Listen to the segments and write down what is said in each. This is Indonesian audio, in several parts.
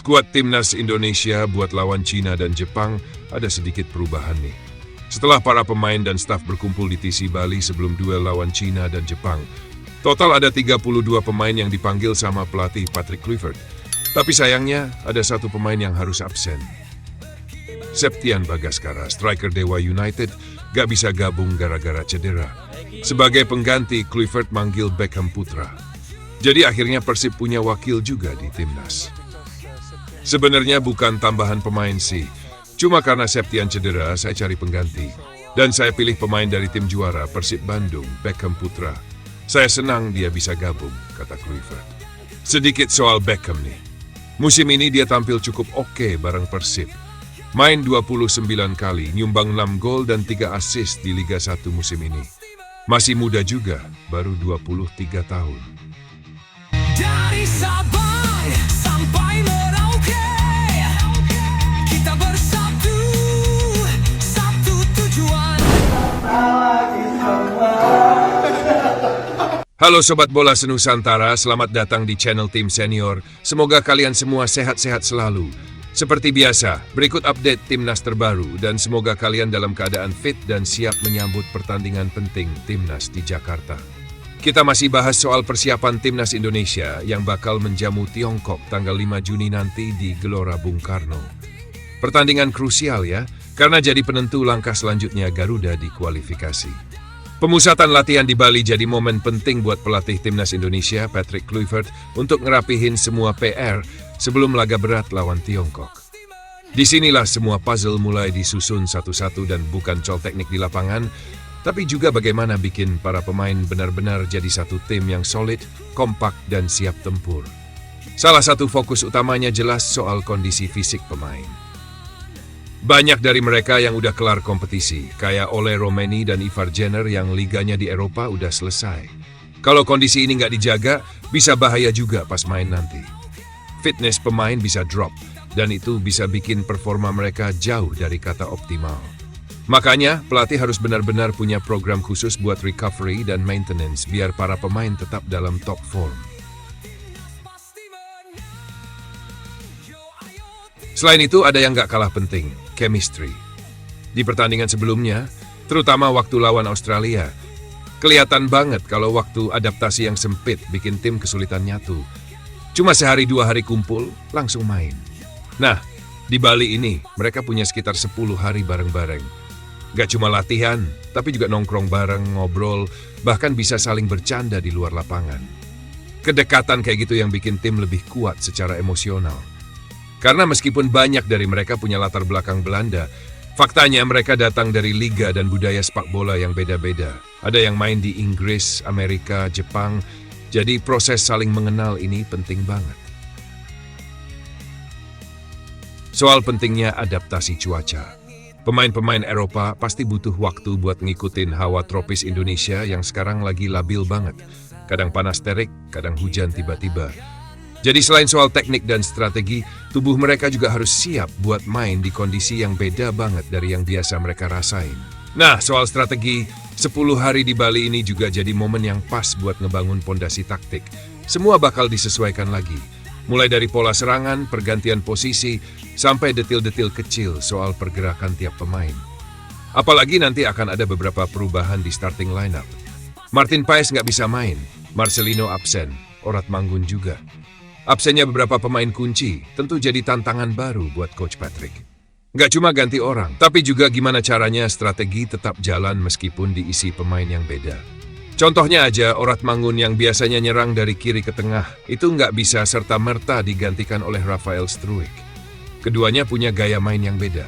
Skuad timnas Indonesia buat lawan Cina dan Jepang ada sedikit perubahan nih. Setelah para pemain dan staf berkumpul di TC Bali sebelum duel lawan Cina dan Jepang, total ada 32 pemain yang dipanggil sama pelatih Patrick Kluivert. Tapi sayangnya ada satu pemain yang harus absen. Septian Bagaskara, striker Dewa United, gak bisa gabung gara-gara cedera. Sebagai pengganti, Kluivert manggil Beckham Putra. Jadi akhirnya Persib punya wakil juga di timnas. Sebenarnya bukan tambahan pemain sih. Cuma karena Septian cedera, saya cari pengganti. Dan saya pilih pemain dari tim juara Persib Bandung, Beckham Putra. Saya senang dia bisa gabung, kata Kluivert. Sedikit soal Beckham nih. Musim ini dia tampil cukup oke bareng Persib. Main 29 kali, nyumbang 6 gol dan 3 assist di Liga 1 musim ini. Masih muda juga, baru 23 tahun. Dari Sabang sampai Merauke, kita bersatu, satu tujuan. Halo Sobat Bola Senusantara, selamat datang di channel Tim Senior. Semoga kalian semua sehat-sehat selalu. Seperti biasa, berikut update timnas terbaru dan semoga kalian dalam keadaan fit dan siap menyambut pertandingan penting timnas di Jakarta. Kita masih bahas soal persiapan timnas Indonesia yang bakal menjamu Tiongkok tanggal 5 Juni nanti di Gelora Bung Karno. Pertandingan krusial ya, karena jadi penentu langkah selanjutnya Garuda di kualifikasi. Pemusatan latihan di Bali jadi momen penting buat pelatih timnas Indonesia, Patrick Kluivert, untuk ngerapihin semua PR sebelum laga berat lawan Tiongkok. Disinilah semua puzzle mulai disusun satu-satu dan bukan soal teknik di lapangan, tapi juga bagaimana bikin para pemain benar-benar jadi satu tim yang solid, kompak, dan siap tempur. Salah satu fokus utamanya jelas soal kondisi fisik pemain. Banyak dari mereka yang udah kelar kompetisi, kayak Ole Romeni dan Ivar Jenner yang liganya di Eropa udah selesai. Kalau kondisi ini nggak dijaga, bisa bahaya juga pas main nanti. Fitness pemain bisa drop, dan itu bisa bikin performa mereka jauh dari kata optimal. Makanya, pelatih harus benar-benar punya program khusus buat recovery dan maintenance biar para pemain tetap dalam top form. Selain itu, ada yang gak kalah penting, chemistry. Di pertandingan sebelumnya, terutama waktu lawan Australia, kelihatan banget kalau waktu adaptasi yang sempit bikin tim kesulitan nyatu. Cuma sehari 2 hari kumpul, langsung main. Nah, di Bali ini, mereka punya sekitar 10 hari bareng-bareng. Gak cuma latihan, tapi juga nongkrong bareng, ngobrol, bahkan bisa saling bercanda di luar lapangan. Kedekatan kayak gitu yang bikin tim lebih kuat secara emosional. Karena meskipun banyak dari mereka punya latar belakang Belanda, faktanya mereka datang dari liga dan budaya sepak bola yang beda-beda. Ada yang main di Inggris, Amerika, Jepang, jadi proses saling mengenal ini penting banget. Soal pentingnya adaptasi cuaca. Pemain-pemain Eropa pasti butuh waktu buat ngikutin hawa tropis Indonesia yang sekarang lagi labil banget. Kadang panas terik, kadang hujan tiba-tiba. Jadi selain soal teknik dan strategi, tubuh mereka juga harus siap buat main di kondisi yang beda banget dari yang biasa mereka rasain. Nah, soal strategi, 10 hari di Bali ini juga jadi momen yang pas buat ngebangun pondasi taktik. Semua bakal disesuaikan lagi. Mulai dari pola serangan, pergantian posisi, sampai detil-detil kecil soal pergerakan tiap pemain. Apalagi nanti akan ada beberapa perubahan di starting lineup. Martin Paes nggak bisa main, Marcelino absen, Orat Manggun juga. Absennya beberapa pemain kunci, tentu jadi tantangan baru buat Coach Patrick. Nggak cuma ganti orang, tapi juga gimana caranya strategi tetap jalan meskipun diisi pemain yang beda. Contohnya aja, Orat Manggun yang biasanya nyerang dari kiri ke tengah, itu nggak bisa serta-merta digantikan oleh Rafael Struijk. Keduanya punya gaya main yang beda.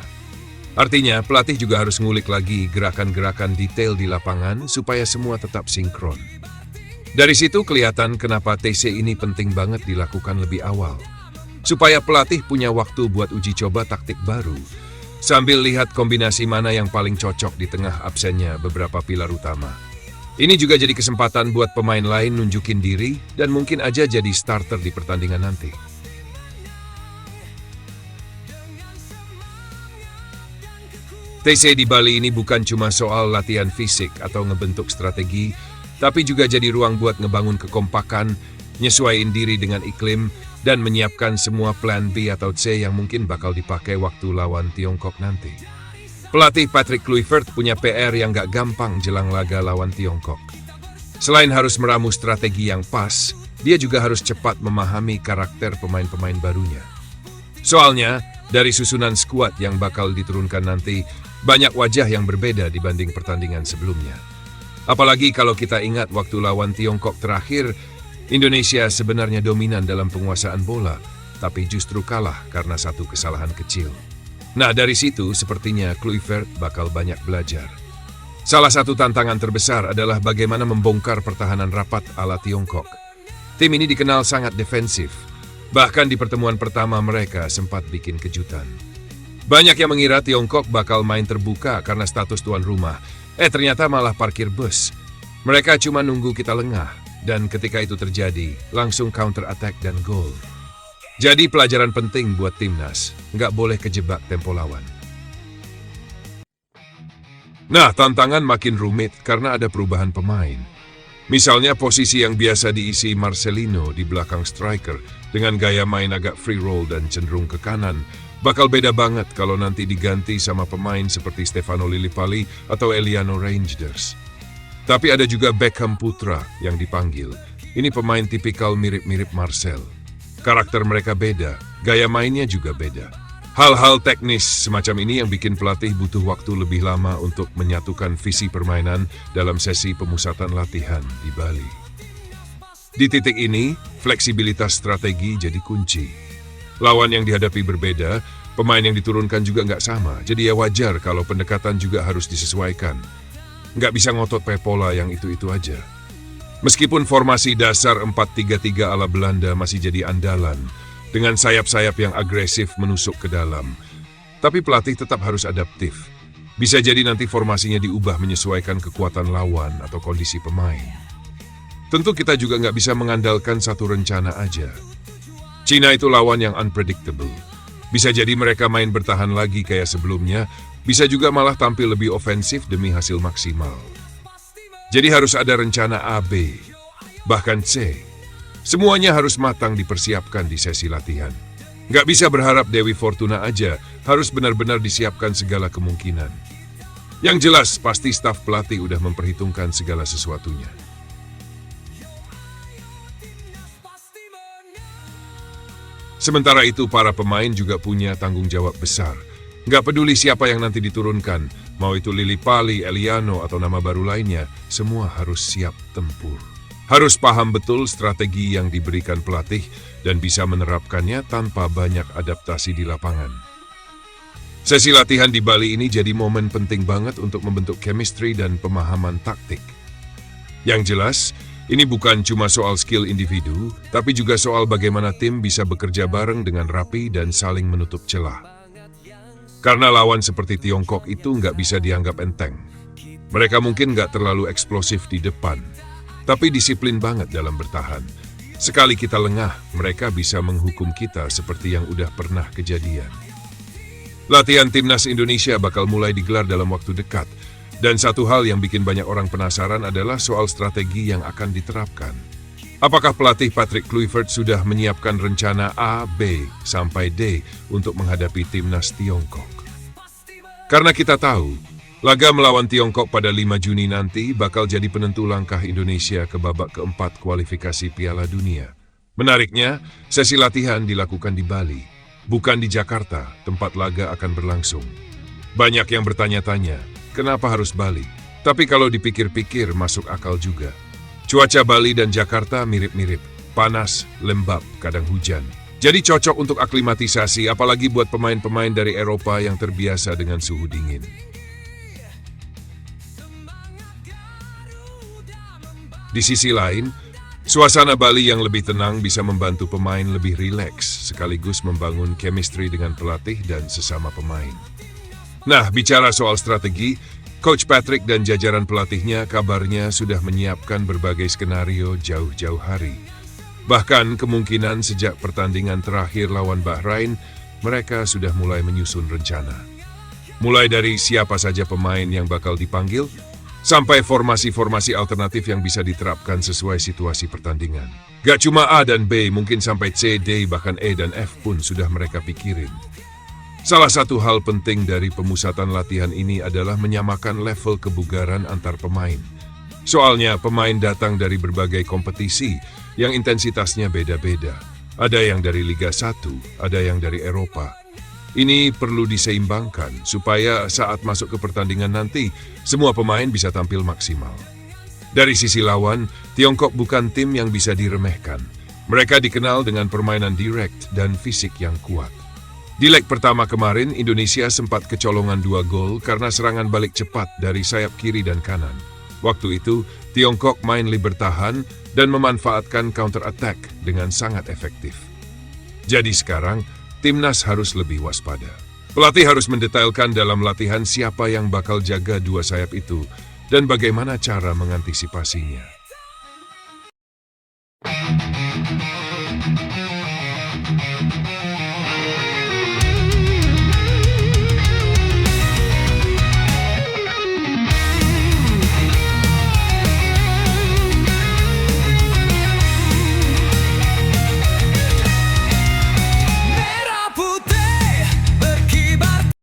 Artinya, pelatih juga harus ngulik lagi gerakan-gerakan detail di lapangan supaya semua tetap sinkron. Dari situ kelihatan kenapa TC ini penting banget dilakukan lebih awal. Supaya pelatih punya waktu buat uji coba taktik baru, sambil lihat kombinasi mana yang paling cocok di tengah absennya beberapa pilar utama. Ini juga jadi kesempatan buat pemain lain nunjukin diri dan mungkin aja jadi starter di pertandingan nanti. TC di Bali ini bukan cuma soal latihan fisik atau ngebentuk strategi, tapi juga jadi ruang buat ngebangun kekompakan, nyesuaiin diri dengan iklim, dan menyiapkan semua plan B atau C yang mungkin bakal dipakai waktu lawan Tiongkok nanti. Pelatih Patrick Kluivert punya PR yang gak gampang jelang laga lawan Tiongkok. Selain harus meramu strategi yang pas, dia juga harus cepat memahami karakter pemain-pemain barunya. Soalnya, dari susunan skuad yang bakal diturunkan nanti, banyak wajah yang berbeda dibanding pertandingan sebelumnya. Apalagi kalau kita ingat waktu lawan Tiongkok terakhir, Indonesia sebenarnya dominan dalam penguasaan bola, tapi justru kalah karena satu kesalahan kecil. Nah, dari situ sepertinya Kluivert bakal banyak belajar. Salah satu tantangan terbesar adalah bagaimana membongkar pertahanan rapat ala Tiongkok. Tim ini dikenal sangat defensif. Bahkan di pertemuan pertama mereka sempat bikin kejutan. Banyak yang mengira Tiongkok bakal main terbuka karena status tuan rumah. Ternyata malah parkir bus. Mereka cuma nunggu kita lengah. Dan ketika itu terjadi, langsung counter attack dan gol. Jadi pelajaran penting buat timnas. Nggak boleh kejebak tempo lawan. Nah, tantangan makin rumit karena ada perubahan pemain. Misalnya posisi yang biasa diisi Marcelino di belakang striker dengan gaya main agak free roll dan cenderung ke kanan, bakal beda banget kalau nanti diganti sama pemain seperti Stefano Lillipali atau Eliano Reinders. Tapi ada juga Beckham Putra yang dipanggil. Ini pemain tipikal mirip-mirip Marcel. Karakter mereka beda, gaya mainnya juga beda. Hal-hal teknis semacam ini yang bikin pelatih butuh waktu lebih lama untuk menyatukan visi permainan dalam sesi pemusatan latihan di Bali. Di titik ini, fleksibilitas strategi jadi kunci. Lawan yang dihadapi berbeda, pemain yang diturunkan juga nggak sama, jadi ya wajar kalau pendekatan juga harus disesuaikan. Nggak bisa ngotot pakai pola yang itu-itu aja. Meskipun formasi dasar 4-3-3 ala Belanda masih jadi andalan, dengan sayap-sayap yang agresif menusuk ke dalam. Tapi pelatih tetap harus adaptif. Bisa jadi nanti formasinya diubah menyesuaikan kekuatan lawan atau kondisi pemain. Tentu kita juga nggak bisa mengandalkan satu rencana aja. Cina itu lawan yang unpredictable. Bisa jadi mereka main bertahan lagi kayak sebelumnya, bisa juga malah tampil lebih ofensif demi hasil maksimal. Jadi harus ada rencana A, B, bahkan C. Semuanya harus matang dipersiapkan di sesi latihan. Nggak bisa berharap Dewi Fortuna aja, harus benar-benar disiapkan segala kemungkinan. Yang jelas, pasti staf pelatih udah memperhitungkan segala sesuatunya. Sementara itu, para pemain juga punya tanggung jawab besar. Nggak peduli siapa yang nanti diturunkan, mau itu Lillipali, Eliano, atau nama baru lainnya, semua harus siap tempur. Harus paham betul strategi yang diberikan pelatih dan bisa menerapkannya tanpa banyak adaptasi di lapangan. Sesi latihan di Bali ini jadi momen penting banget untuk membentuk chemistry dan pemahaman taktik. Yang jelas, ini bukan cuma soal skill individu, tapi juga soal bagaimana tim bisa bekerja bareng dengan rapi dan saling menutup celah. Karena lawan seperti Tiongkok itu nggak bisa dianggap enteng. Mereka mungkin nggak terlalu eksplosif di depan, tapi disiplin banget dalam bertahan. Sekali kita lengah, mereka bisa menghukum kita seperti yang udah pernah kejadian. Latihan timnas Indonesia bakal mulai digelar dalam waktu dekat. Dan satu hal yang bikin banyak orang penasaran adalah soal strategi yang akan diterapkan. Apakah pelatih Patrick Kluivert sudah menyiapkan rencana A, B, sampai D untuk menghadapi timnas Tiongkok? Karena kita tahu, laga melawan Tiongkok pada 5 Juni nanti bakal jadi penentu langkah Indonesia ke babak keempat kualifikasi Piala Dunia. Menariknya, sesi latihan dilakukan di Bali, bukan di Jakarta, tempat laga akan berlangsung. Banyak yang bertanya-tanya, kenapa harus Bali? Tapi kalau dipikir-pikir masuk akal juga. Cuaca Bali dan Jakarta mirip-mirip, panas, lembab, kadang hujan. Jadi cocok untuk aklimatisasi, apalagi buat pemain-pemain dari Eropa yang terbiasa dengan suhu dingin. Di sisi lain, suasana Bali yang lebih tenang bisa membantu pemain lebih rileks, sekaligus membangun chemistry dengan pelatih dan sesama pemain. Nah, bicara soal strategi, Coach Patrick dan jajaran pelatihnya kabarnya sudah menyiapkan berbagai skenario jauh-jauh hari. Bahkan kemungkinan sejak pertandingan terakhir lawan Bahrain, mereka sudah mulai menyusun rencana. Mulai dari siapa saja pemain yang bakal dipanggil, sampai formasi-formasi alternatif yang bisa diterapkan sesuai situasi pertandingan. Gak cuma A dan B, mungkin sampai C, D, bahkan E dan F pun sudah mereka pikirin. Salah satu hal penting dari pemusatan latihan ini adalah menyamakan level kebugaran antar pemain. Soalnya pemain datang dari berbagai kompetisi yang intensitasnya beda-beda. Ada yang dari Liga 1, ada yang dari Eropa. Ini perlu diseimbangkan supaya saat masuk ke pertandingan nanti, semua pemain bisa tampil maksimal. Dari sisi lawan, Tiongkok bukan tim yang bisa diremehkan. Mereka dikenal dengan permainan direct dan fisik yang kuat. Di leg pertama kemarin, Indonesia sempat kecolongan 2 gol karena serangan balik cepat dari sayap kiri dan kanan. Waktu itu, Tiongkok main bertahan dan memanfaatkan counter attack dengan sangat efektif. Jadi sekarang, timnas harus lebih waspada. Pelatih harus mendetailkan dalam latihan siapa yang bakal jaga 2 sayap itu dan bagaimana cara mengantisipasinya.